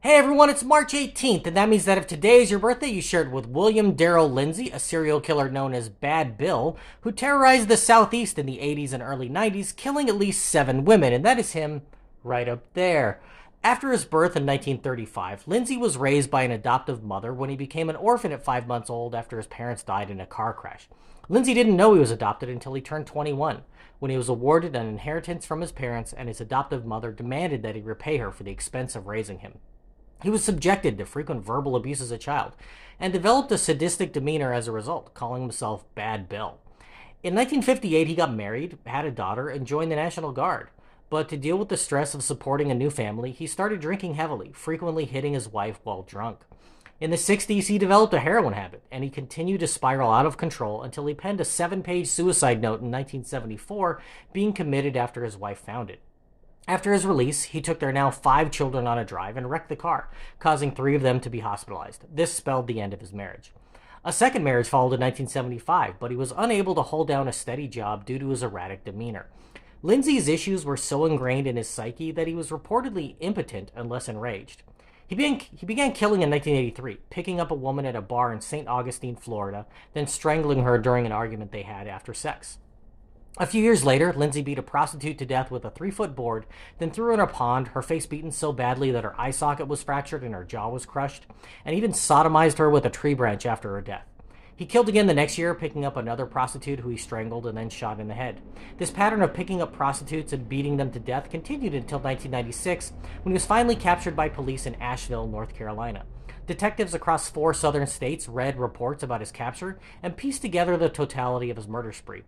Hey everyone, it's March 18th, and that means that if today is your birthday, you shared with William Darrell Lindsey, a serial killer known as Bad Bill, who terrorized the Southeast in the 80s and early 90s, killing at least 7 women, and that is him right up there. After his birth in 1935, Lindsey was raised by an adoptive mother when he became an orphan at 5 months old after his parents died in a car crash. Lindsey didn't know he was adopted until he turned 21, when he was awarded an inheritance from his parents and his adoptive mother demanded that he repay her for the expense of raising him. He was subjected to frequent verbal abuse as a child and developed a sadistic demeanor as a result, calling himself Bad Bill. In 1958, he got married, had a daughter, and joined the National Guard. But to deal with the stress of supporting a new family, he started drinking heavily, frequently hitting his wife while drunk. In the 60s, he developed a heroin habit, and he continued to spiral out of control until he penned a 7-page suicide note in 1974, being committed after his wife found it. After his release, he took their now 5 children on a drive and wrecked the car, causing 3 of them to be hospitalized. This spelled the end of his marriage. A second marriage followed in 1975, but he was unable to hold down a steady job due to his erratic demeanor. Lindsey's issues were so ingrained in his psyche that he was reportedly impotent unless enraged. He began killing in 1983, picking up a woman at a bar in St. Augustine, Florida, then strangling her during an argument they had after sex. A few years later, Lindsey beat a prostitute to death with a 3-foot board, then threw her in a pond, her face beaten so badly that her eye socket was fractured and her jaw was crushed, and even sodomized her with a tree branch after her death. He killed again the next year, picking up another prostitute who he strangled and then shot in the head. This pattern of picking up prostitutes and beating them to death continued until 1996, when he was finally captured by police in Asheville, North Carolina. Detectives across 4 southern states read reports about his capture and pieced together the totality of his murder spree.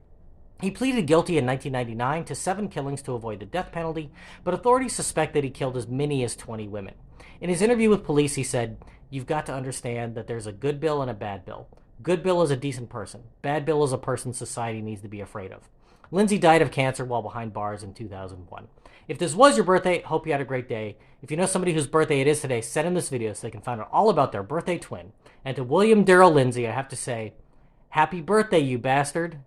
He pleaded guilty in 1999 to 7 killings to avoid the death penalty, but authorities suspect that he killed as many as 20 women. In his interview with police, he said, "You've got to understand that there's a good Bill and a bad Bill. Good Bill is a decent person. Bad Bill is a person society needs to be afraid of." Lindsey died of cancer while behind bars in 2001. If this was your birthday, hope you had a great day. If you know somebody whose birthday it is today, send them this video so they can find out all about their birthday twin. And to William Darrell Lindsey, I have to say, happy birthday, you bastard.